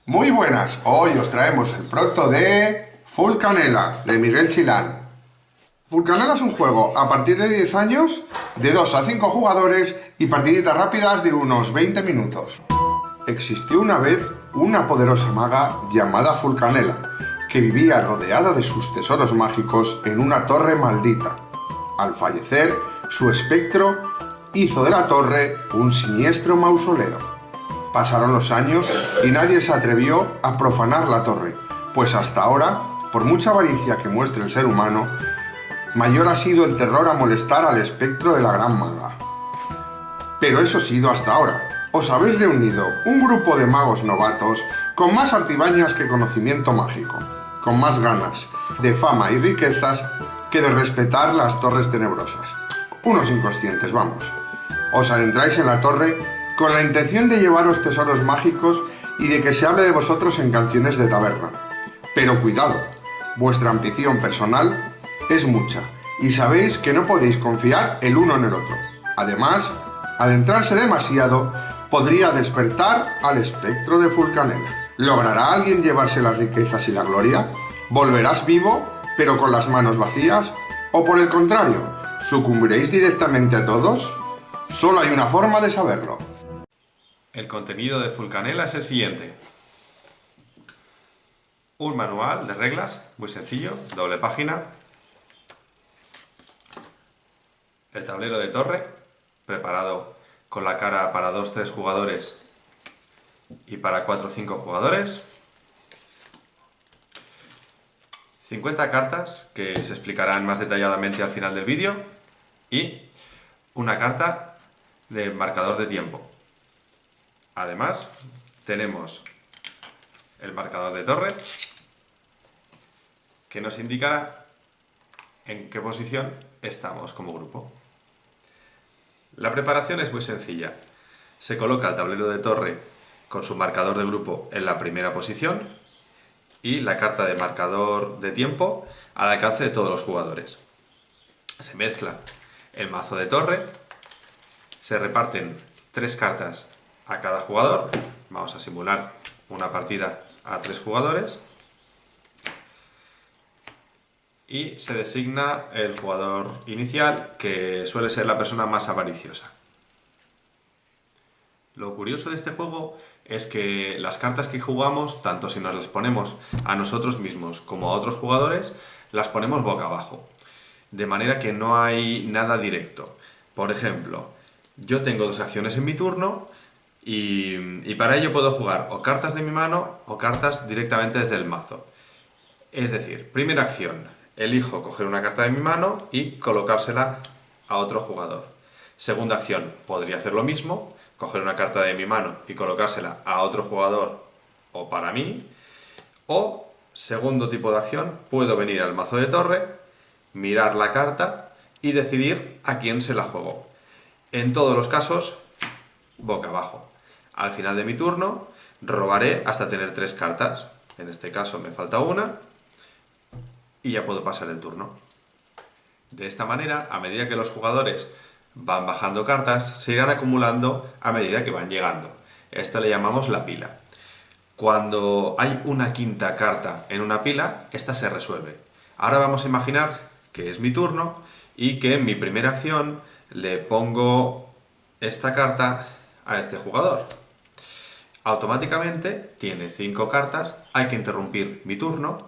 Muy buenas, hoy os traemos el proto de Full Canela, de Miguel Chilán. Full Canela es un juego a partir de 10 años, de 2 a 5 jugadores y partiditas rápidas de unos 20 minutos. Existió una vez una poderosa maga llamada Full Canela, que vivía rodeada de sus tesoros mágicos en una torre maldita. Al fallecer, su espectro hizo de la torre un siniestro mausoleo. Pasaron los años y nadie se atrevió a profanar la torre, pues hasta ahora, por mucha avaricia que muestre el ser humano, mayor ha sido el terror a molestar al espectro de la gran maga. Pero eso ha sido hasta ahora. Os habéis reunido un grupo de magos novatos con más artimañas que conocimiento mágico, con más ganas de fama y riquezas que de respetar las torres tenebrosas. Unos inconscientes, vamos. Os adentráis en la torre con la intención de llevaros tesoros mágicos y de que se hable de vosotros en canciones de taberna. Pero cuidado, vuestra ambición personal es mucha y sabéis que no podéis confiar el uno en el otro. Además, adentrarse demasiado podría despertar al espectro de Full Canela. ¿Logrará alguien llevarse las riquezas y la gloria? ¿Volverás vivo, pero con las manos vacías? ¿O por el contrario, sucumbiréis directamente a todos? Solo hay una forma de saberlo. El contenido de Full Canela es el siguiente. Un manual de reglas, muy sencillo, doble página. El tablero de torre, preparado con la cara para 2-3 jugadores y para 4 o 5 jugadores. 50 cartas, que se explicarán más detalladamente al final del vídeo. Y una carta de marcador de tiempo. Además, tenemos el marcador de torre, que nos indicará en qué posición estamos como grupo. La preparación es muy sencilla. Se coloca el tablero de torre con su marcador de grupo en la primera posición y la carta de marcador de tiempo al alcance de todos los jugadores. Se mezcla el mazo de torre, se reparten 3 cartas a cada jugador. Vamos a simular una partida a 3 jugadores. Y se designa el jugador inicial, que suele ser la persona más avariciosa. Lo curioso de este juego es que las cartas que jugamos, tanto si nos las ponemos a nosotros mismos como a otros jugadores, las ponemos boca abajo. De manera que no hay nada directo. Por ejemplo, yo tengo 2 acciones en mi turno y para ello puedo jugar o cartas de mi mano o cartas directamente desde el mazo. Es decir, primera acción, elijo coger una carta de mi mano y colocársela a otro jugador. Segunda acción, podría hacer lo mismo, coger una carta de mi mano y colocársela a otro jugador o para mí. O, segundo tipo de acción, puedo venir al mazo de torre, mirar la carta y decidir a quién se la juego. En todos los casos, boca abajo. Al final de mi turno, robaré hasta tener 3 cartas. En este caso me falta una y ya puedo pasar el turno. De esta manera, a medida que los jugadores van bajando cartas, se irán acumulando a medida que van llegando. Esto le llamamos la pila. Cuando hay una quinta carta en una pila, esta se resuelve. Ahora vamos a imaginar que es mi turno y que en mi primera acción le pongo esta carta a este jugador. Automáticamente tiene 5 cartas, hay que interrumpir mi turno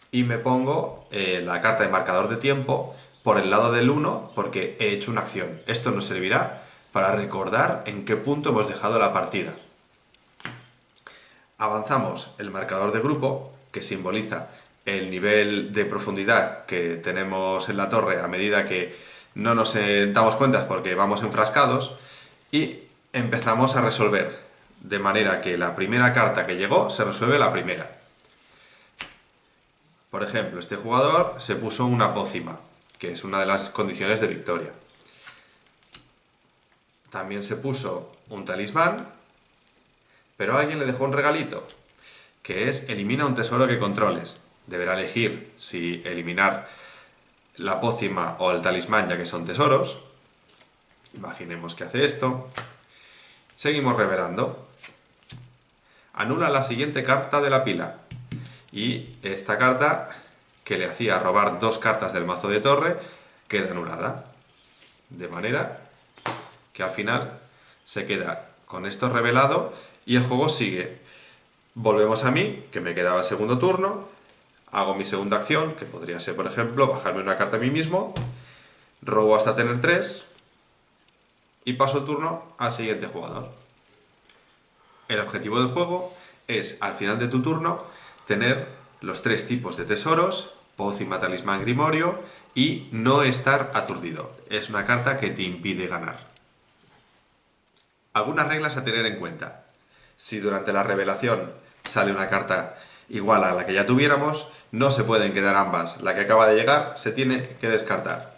y me pongo la carta de marcador de tiempo por el lado del 1 porque he hecho una acción. Esto nos servirá para recordar en qué punto hemos dejado la partida. Avanzamos el marcador de grupo, que simboliza el nivel de profundidad que tenemos en la torre a medida que no nos damos cuenta porque vamos enfrascados, y empezamos a resolver, de manera que la primera carta que llegó se resuelve la primera. Por ejemplo, este jugador se puso una pócima, que es una de las condiciones de victoria. También se puso un talismán, pero alguien le dejó un regalito, que es elimina un tesoro que controles. Deberá elegir si eliminar la pócima o el talismán, ya que son tesoros. Imaginemos que hace esto. Seguimos revelando. Anula la siguiente carta de la pila. Y esta carta, que le hacía robar 2 cartas del mazo de torre, queda anulada. De manera que al final se queda con esto revelado y el juego sigue. Volvemos a mí, que me quedaba el segundo turno, hago mi segunda acción, que podría ser, por ejemplo, bajarme una carta a mí mismo, robo hasta tener 3 y paso el turno al siguiente jugador. El objetivo del juego es, al final de tu turno, tener los 3 tipos de tesoros, pócima, talismán, grimorio, y no estar aturdido. Es una carta que te impide ganar. Algunas reglas a tener en cuenta. Si durante la revelación sale una carta igual a la que ya tuviéramos, no se pueden quedar ambas. La que acaba de llegar se tiene que descartar.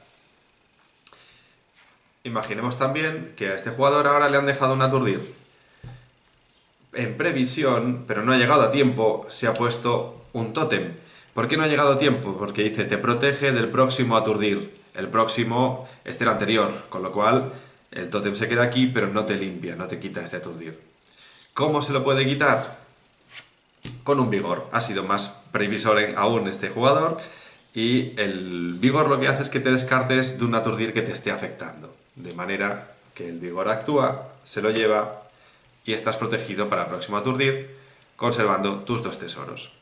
Imaginemos también que a este jugador ahora le han dejado un aturdir. En previsión, pero no ha llegado a tiempo, se ha puesto un tótem. ¿Por qué no ha llegado a tiempo? Porque dice, te protege del próximo aturdir. El próximo es el anterior, con lo cual el tótem se queda aquí, pero no te limpia, no te quita este aturdir. ¿Cómo se lo puede quitar? Con un vigor. Ha sido más previsor aún este jugador, y el vigor lo que hace es que te descartes de un aturdir que te esté afectando. De manera que el vigor actúa, se lo lleva y estás protegido para el próximo aturdir, conservando tus 2 tesoros.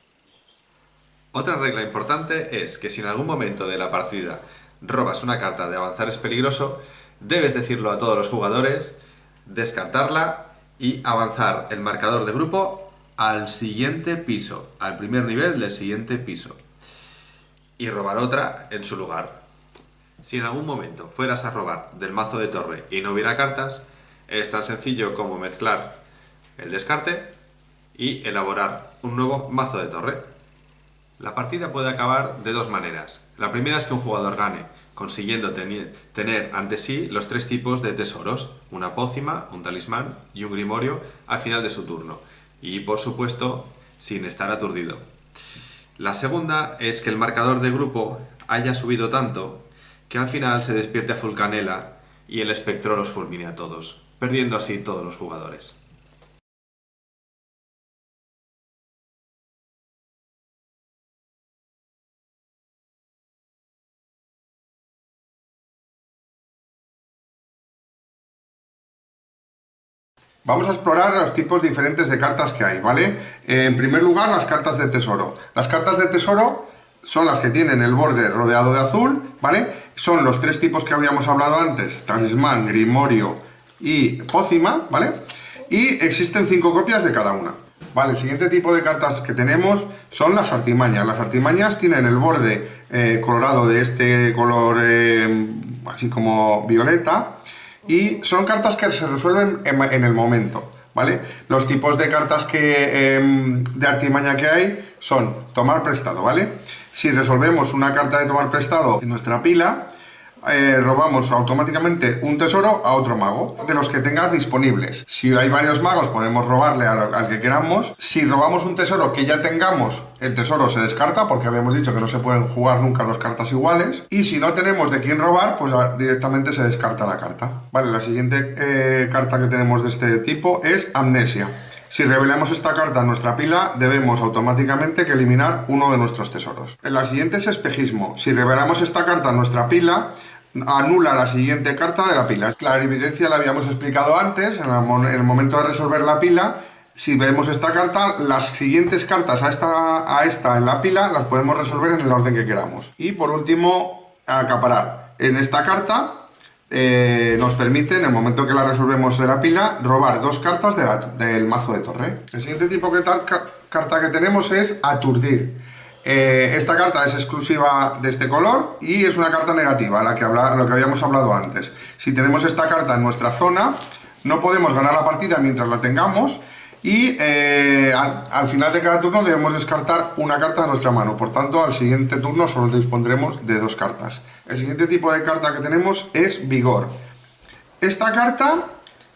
Otra regla importante es que si en algún momento de la partida robas una carta de avanzar es peligroso, debes decirlo a todos los jugadores, descartarla y avanzar el marcador de grupo al siguiente piso, al primer nivel del siguiente piso, y robar otra en su lugar. Si en algún momento fueras a robar del mazo de torre y no hubiera cartas, es tan sencillo como mezclar el descarte y elaborar un nuevo mazo de torre. La partida puede acabar de 2 maneras. La primera es que un jugador gane, consiguiendo tener ante sí los 3 tipos de tesoros, una pócima, un talismán y un grimorio al final de su turno, y por supuesto sin estar aturdido. La segunda es que el marcador de grupo haya subido tanto que al final se despierte a full canela y el espectro los fulmine a todos, perdiendo así todos los jugadores. Vamos a explorar los tipos diferentes de cartas que hay, ¿vale? En primer lugar, las cartas de tesoro. Las cartas de tesoro son las que tienen el borde rodeado de azul, ¿vale? Son los 3 tipos que habíamos hablado antes, talismán, grimorio y pócima, ¿vale? Y existen 5 copias de cada una. Vale, el siguiente tipo de cartas que tenemos son las artimañas. Las artimañas tienen el borde colorado de este color así como violeta, y son cartas que se resuelven en el momento, ¿vale? Los tipos de cartas de artimaña que hay son tomar prestado, ¿vale? Si resolvemos una carta de tomar prestado en nuestra pila, robamos automáticamente un tesoro a otro mago, de los que tengas disponibles. Si hay varios magos, podemos robarle al que queramos. Si robamos un tesoro que ya tengamos, el tesoro se descarta, porque habíamos dicho que no se pueden jugar nunca 2 cartas iguales. Y si no tenemos de quién robar, pues directamente se descarta la carta. Vale, la siguiente carta que tenemos de este tipo es amnesia. Si revelamos esta carta en nuestra pila, debemos automáticamente que eliminar uno de nuestros tesoros. La siguiente es espejismo. Si revelamos esta carta en nuestra pila, anula la siguiente carta de la pila. Clarividencia la habíamos explicado antes, en el momento de resolver la pila. Si vemos esta carta, las siguientes cartas a esta en la pila las podemos resolver en el orden que queramos. Y por último, acaparar. En esta carta nos permite, en el momento que la resolvemos de la pila, robar 2 cartas del mazo de torre. El siguiente tipo de carta que tenemos es aturdir. Esta carta es exclusiva de este color y es una carta negativa, lo que habíamos hablado antes. Si tenemos esta carta en nuestra zona, no podemos ganar la partida mientras la tengamos, y al final de cada turno debemos descartar una carta de nuestra mano. Por tanto, al siguiente turno solo dispondremos de 2 cartas. El siguiente tipo de carta que tenemos es vigor. Esta carta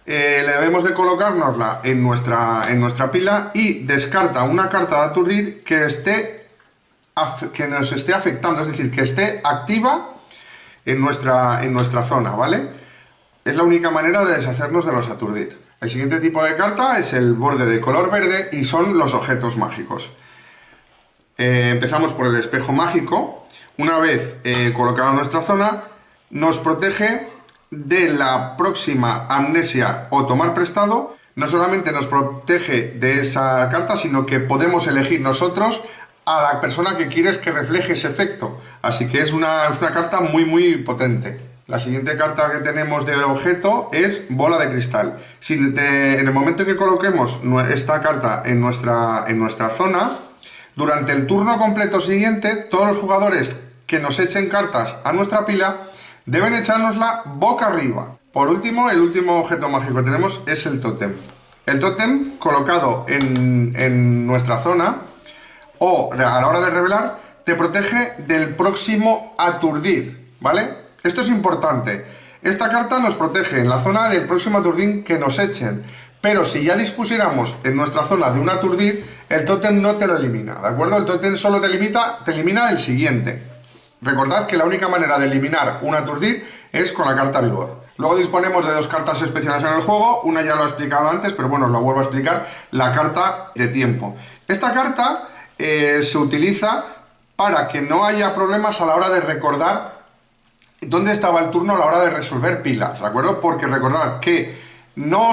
debemos de colocárnosla en nuestra pila y descarta una carta de aturdir que nos esté afectando, es decir, que esté activa en nuestra zona, ¿vale? Es la única manera de deshacernos de los aturdir. El siguiente tipo de carta es el borde de color verde y son los objetos mágicos. Empezamos por el espejo mágico. Una vez colocado en nuestra zona, nos protege de la próxima amnesia o tomar prestado. No solamente nos protege de esa carta, sino que podemos elegir nosotros a la persona que quieres que refleje ese efecto. Así que es una carta muy potente. La siguiente carta que tenemos de objeto es bola de cristal. En el momento en que coloquemos esta carta en nuestra zona, durante el turno completo siguiente, todos los jugadores que nos echen cartas a nuestra pila deben echárnosla boca arriba. Por último, el último objeto mágico que tenemos es el tótem. El tótem colocado en nuestra zona o a la hora de revelar te protege del próximo aturdir, ¿vale? Esto es importante. Esta carta nos protege en la zona del próximo aturdir que nos echen, pero si ya dispusiéramos en nuestra zona de un aturdir, el tótem no te lo elimina, ¿de acuerdo? El tótem solo te elimina el siguiente. Recordad que la única manera de eliminar un aturdir es con la carta vigor. Luego disponemos de dos cartas especiales en el juego, una ya lo he explicado antes, pero bueno, os la vuelvo a explicar, la carta de tiempo. Esta carta se utiliza para que no haya problemas a la hora de recordar dónde estaba el turno a la hora de resolver pilas, ¿de acuerdo? Porque recordad que no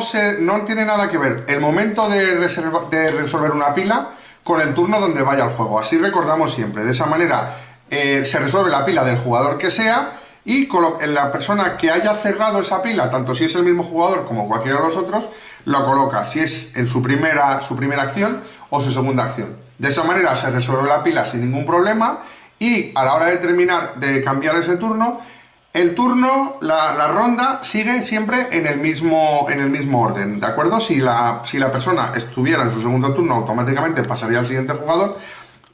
tiene nada que ver el momento de resolver una pila con el turno donde vaya el juego. Así recordamos siempre. De esa manera se resuelve la pila del jugador que sea y la persona que haya cerrado esa pila, tanto si es el mismo jugador como cualquiera de los otros, lo coloca si es en su primera acción o su segunda acción. De esa manera se resuelve la pila sin ningún problema y a la hora de terminar de cambiar ese turno, el turno, la ronda sigue siempre en el mismo orden, ¿de acuerdo? Si la persona estuviera en su segundo turno, automáticamente pasaría al siguiente jugador,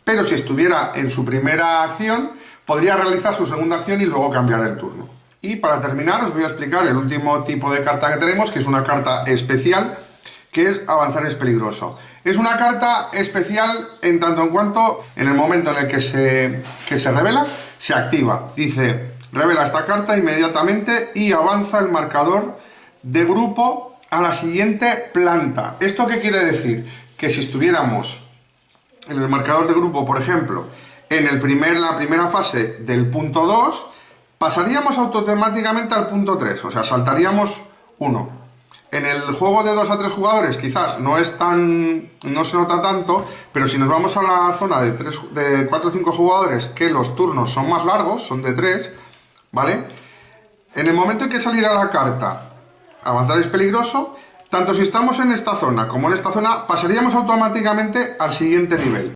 pero si estuviera en su primera acción, podría realizar su segunda acción y luego cambiar el turno. Y para terminar os voy a explicar el último tipo de carta que tenemos, que es una carta especial, que es avanzar es peligroso. Es una carta especial en tanto en cuanto en el momento en el que se revela, se activa. Dice, revela esta carta inmediatamente y avanza el marcador de grupo a la siguiente planta. ¿Esto qué quiere decir? Que si estuviéramos en el marcador de grupo, por ejemplo, en la primera fase del punto 2, pasaríamos automáticamente al punto 3, o sea, saltaríamos 1. En el juego de 2 a 3 jugadores quizás no se nota tanto, pero si nos vamos a la zona de 4 o 5 jugadores, que los turnos son más largos, son de 3, ¿vale? En el momento en que saliera la carta avanzar es peligroso, tanto si estamos en esta zona como en esta zona, pasaríamos automáticamente al siguiente nivel.